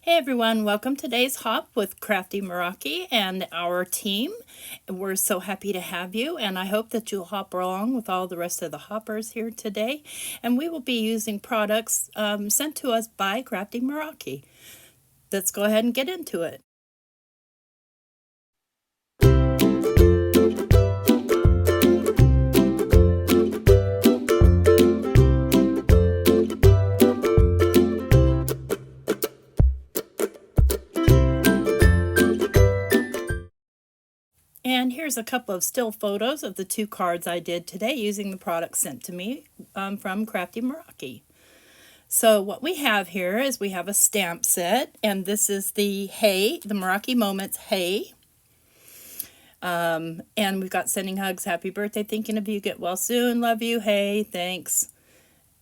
Hey everyone, welcome to today's hop with Crafty Meraki and our team. We're so happy to have you, and I hope that you'll hop along with all the rest of the hoppers here today. And we will be using products sent to us by Crafty Meraki. Let's go ahead and get into it. And here's a couple of still photos of the two cards I did today using the products sent to me from Crafty Meraki. So what we have here is we have a stamp set, and this is the Hey, the Meraki Moments Hey. And we've got sending hugs, happy birthday, thinking of you, get well soon, love you, hey, thanks.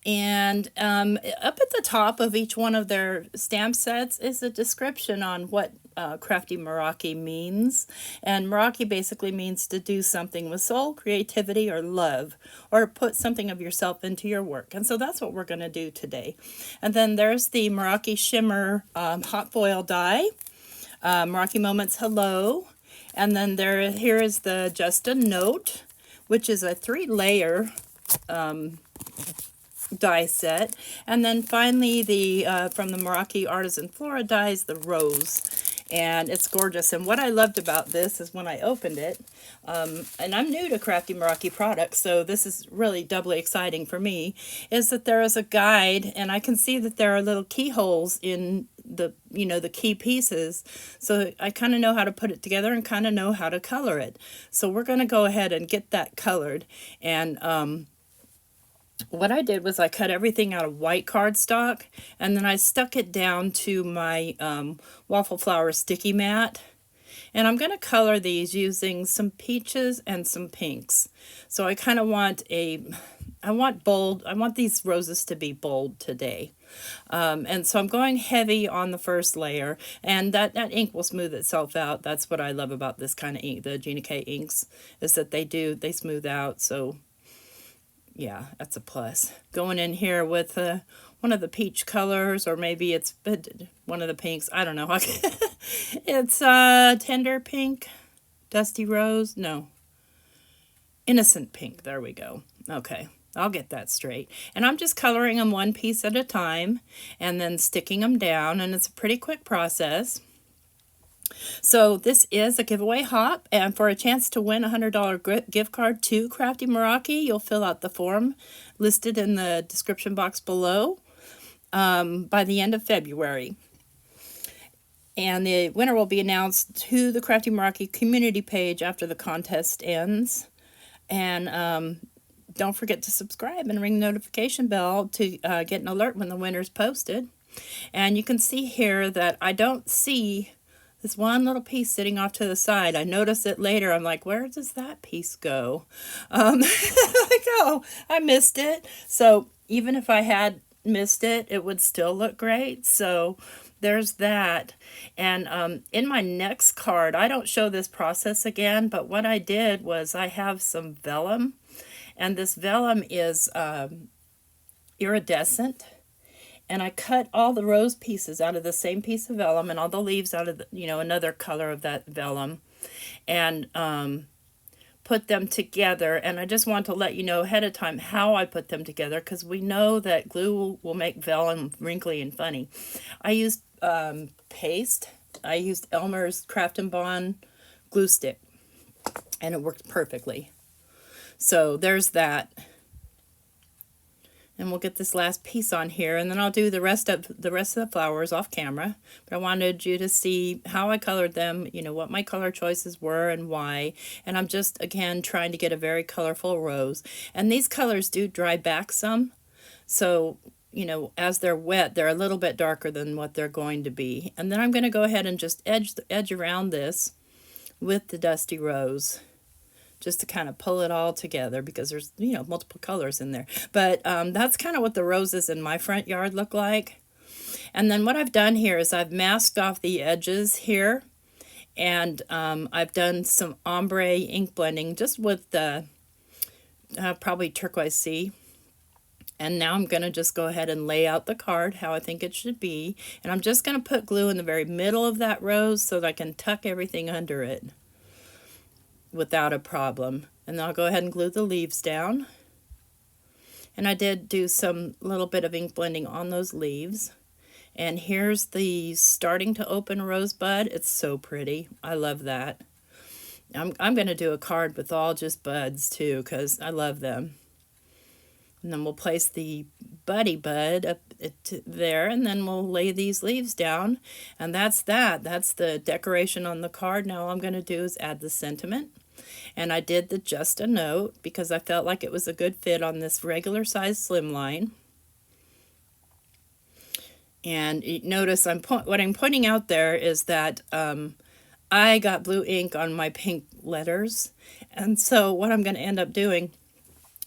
And up at the top of each one of their stamp sets is a description on what Crafty Meraki means. And Meraki basically means to do something with soul, creativity, or love, or put something of yourself into your work. And so that's what we're going to do today. And then there's the Meraki Shimmer hot foil die, Meraki Moments Hello. And then here is the Just a Note, which is a 3-layer die set. And then finally the from the Meraki Artisan Flora dies, the Rose. And it's gorgeous. And what I loved about this is when I opened it, and I'm new to Crafty Meraki products, so this is really doubly exciting for me, is that there is a guide, and I can see that there are little keyholes in the the key pieces, so I kind of know how to put it together and kind of know how to color it. So we're going to go ahead and get that colored. And what I did was I cut everything out of white cardstock, and then I stuck it down to my waffle flower sticky mat. And I'm going to color these using some peaches and some pinks. So I kind of want I want bold, I want these roses to be bold today. And so I'm going heavy on the first layer, and that ink will smooth itself out. That's what I love about this kind of ink, the Gina K inks, is that they smooth out. So yeah, that's a plus. Going in here with one of the peach colors, or maybe it's one of the pinks. I don't know. It's tender pink, dusty rose. No, innocent pink. There we go. Okay, I'll get that straight. And I'm just coloring them one piece at a time and then sticking them down, and it's a pretty quick process. So this is a giveaway hop, and for a chance to win a $100 gift card to Crafty Meraki, you'll fill out the form listed in the description box below by the end of February. And the winner will be announced to the Crafty Meraki community page after the contest ends. And don't forget to subscribe and ring the notification bell to get an alert when the winner's posted. And you can see here that I don't see this one little piece sitting off to the side. I noticed it later. I'm like, where does that piece go? Like, oh, I missed it. So even if I had missed it, it would still look great. So there's that. And in my next card, I don't show this process again, but what I did was I have some vellum, and this vellum is iridescent. And I cut all the rose pieces out of the same piece of vellum, and all the leaves out of the, another color of that vellum, and put them together. And I just want to let you know ahead of time how I put them together, because we know that glue will make vellum wrinkly and funny. I used paste. I used Elmer's Craft and Bond glue stick, and it worked perfectly. So there's that. And we'll get this last piece on here, and then I'll do the rest of the flowers off camera. But I wanted you to see how I colored them, what my color choices were and why. And I'm just, again, trying to get a very colorful rose. And these colors do dry back some. So, as they're wet, they're a little bit darker than what they're going to be. And then I'm going to go ahead and just edge around this with the dusty rose, just to kind of pull it all together, because there's, multiple colors in there. But that's kind of what the roses in my front yard look like. And then what I've done here is I've masked off the edges here, and I've done some ombre ink blending just with the probably turquoise sea. And now I'm going to just go ahead and lay out the card how I think it should be. And I'm just going to put glue in the very middle of that rose so that I can tuck everything under it without a problem. And then I'll go ahead and glue the leaves down. And I did do some little bit of ink blending on those leaves. And here's the starting to open rosebud. It's so pretty. I love that. I'm going to do a card with all just buds too, because I love them. And then we'll place the buddy bud up there, and then we'll lay these leaves down. And that's that. That's the decoration on the card. Now all I'm going to do is add the sentiment. And I did the just a note because I felt like it was a good fit on this regular size slimline. And notice what I'm pointing out there is that I got blue ink on my pink letters. And so what I'm going to end up doing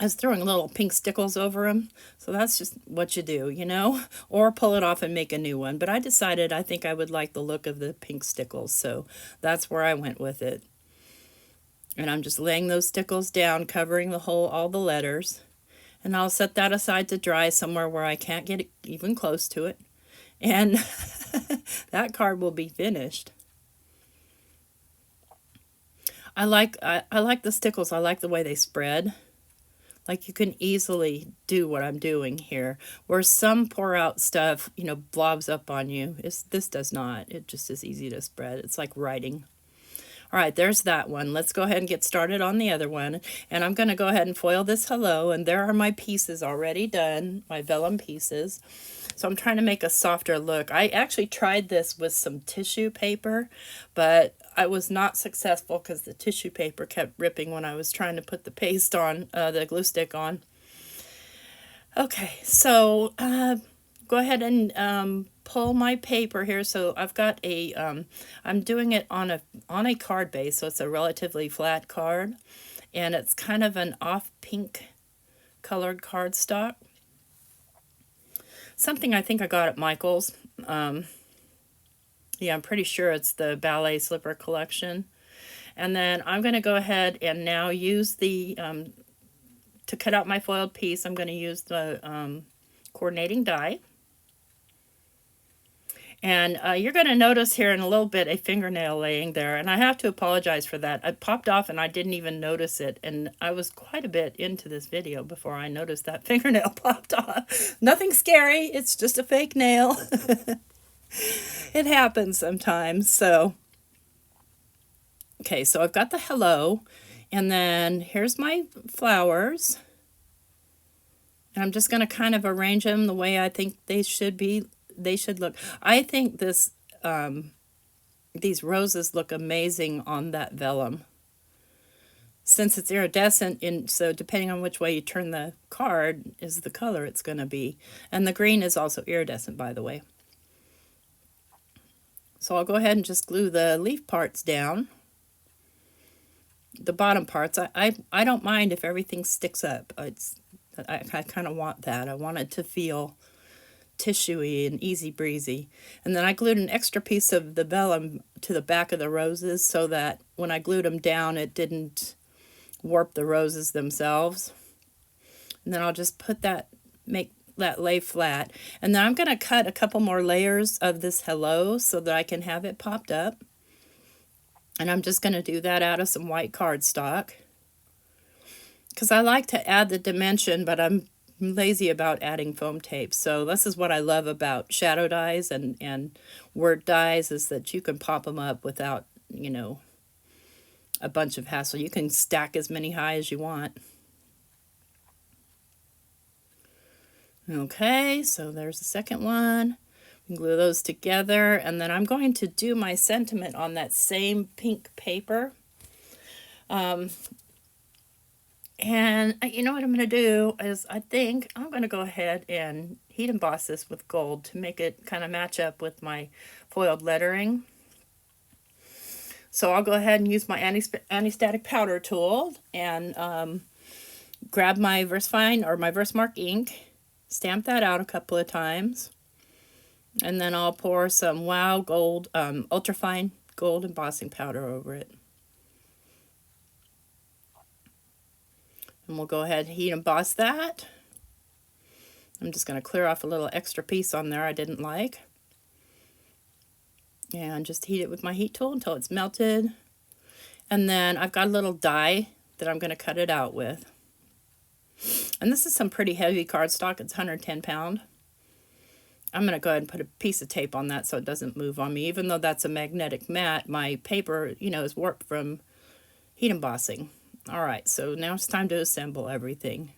is throwing little pink stickles over them. So that's just what you do, you know, or pull it off and make a new one. But I decided I think I would like the look of the pink stickles. So that's where I went with it. And I'm just laying those stickles down, covering the whole, all the letters. And I'll set that aside to dry somewhere where I can't get even close to it. And that card will be finished. I like the stickles. I like the way they spread. Like you can easily do what I'm doing here. Where some pour out stuff, you know, blobs up on you. This does not. It just is easy to spread. It's like writing. All right, there's that one. Let's go ahead and get started on the other one. And I'm going to go ahead and foil this hello. And there are my pieces already done, my vellum pieces. So I'm trying to make a softer look. I actually tried this with some tissue paper, but I was not successful because the tissue paper kept ripping when I was trying to put the paste on, the glue stick on. Okay, so go ahead and pull my paper here. So I've got a, I'm doing it on a card base, so it's a relatively flat card, and it's kind of an off pink colored cardstock. Something I think I got at Michael's. Yeah, I'm pretty sure it's the Ballet Slipper Collection. And then I'm going to go ahead and now use the, to cut out my foiled piece, I'm going to use the coordinating die. And you're going to notice here in a little bit a fingernail laying there. And I have to apologize for that. It popped off and I didn't even notice it. And I was quite a bit into this video before I noticed that fingernail popped off. Nothing scary. It's just a fake nail. It happens sometimes. So, okay, so I've got the hello. And then here's my flowers. And I'm just going to kind of arrange them the way I think they should be. They should look. I think this these roses look amazing on that vellum. Since it's iridescent, so depending on which way you turn the card is the color it's going to be. And the green is also iridescent, by the way. So I'll go ahead and just glue the leaf parts down. The bottom parts, I don't mind if everything sticks up. I kind of want that. I want it to feel tissuey and easy breezy. And then I glued an extra piece of the vellum to the back of the roses so that when I glued them down it didn't warp the roses themselves. And then I'll just put that, make that lay flat. And then I'm going to cut a couple more layers of this hello so that I can have it popped up. And I'm just going to do that out of some white cardstock. Because I like to add the dimension, but I'm lazy about adding foam tape. So this is what I love about shadow dies and word dies, is that you can pop them up without, you know, a bunch of hassle. You can stack as many high as you want. Okay, so there's the second one. We can glue those together, and then I'm going to do my sentiment on that same pink paper. And you know what I'm going to do is I think I'm going to go ahead and heat emboss this with gold to make it kind of match up with my foiled lettering. So I'll go ahead and use my anti-static powder tool and grab my VersaFine or my Versamark ink, stamp that out a couple of times, and then I'll pour some Wow Gold, ultrafine gold embossing powder over it. And we'll go ahead and heat emboss that. I'm just going to clear off a little extra piece on there I didn't like. And just heat it with my heat tool until it's melted. And then I've got a little die that I'm going to cut it out with. And this is some pretty heavy cardstock. It's 110 pound. I'm going to go ahead and put a piece of tape on that so it doesn't move on me. Even though that's a magnetic mat, my paper, you know, is warped from heat embossing. All right, so now it's time to assemble everything.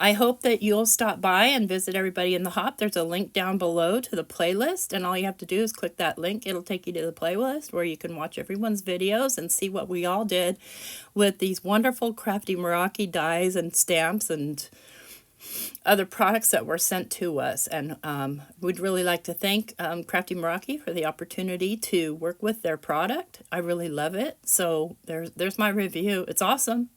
I hope that you'll stop by and visit everybody in the Hop. There's a link down below to the playlist, and all you have to do is click that link. It'll take you to the playlist where you can watch everyone's videos and see what we all did with these wonderful Crafty Meraki dies and stamps and other products that were sent to us. And we'd really like to thank Crafty Meraki for the opportunity to work with their product. I really love it. So there's my review. It's awesome.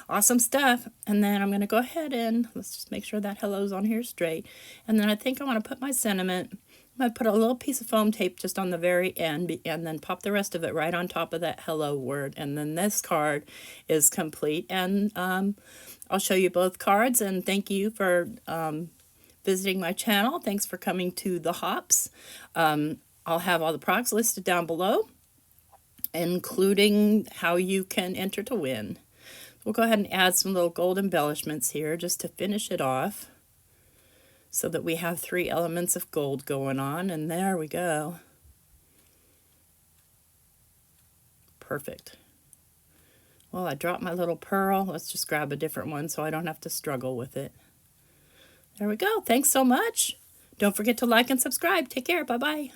Awesome stuff. And then I'm going to go ahead and let's just make sure that hello's on here straight. And then I think I want to put my sentiment. I'm going to put a little piece of foam tape just on the very end and then pop the rest of it right on top of that hello word. And then this card is complete. And I'll show you both cards. And thank you for visiting my channel. Thanks for coming to the Hops. I'll have all the products listed down below, including how you can enter to win. We'll go ahead and add some little gold embellishments here just to finish it off so that we have 3 elements of gold going on. And there we go. Perfect. Well, I dropped my little pearl. Let's just grab a different one so I don't have to struggle with it. There we go. Thanks so much. Don't forget to like and subscribe. Take care. Bye-bye.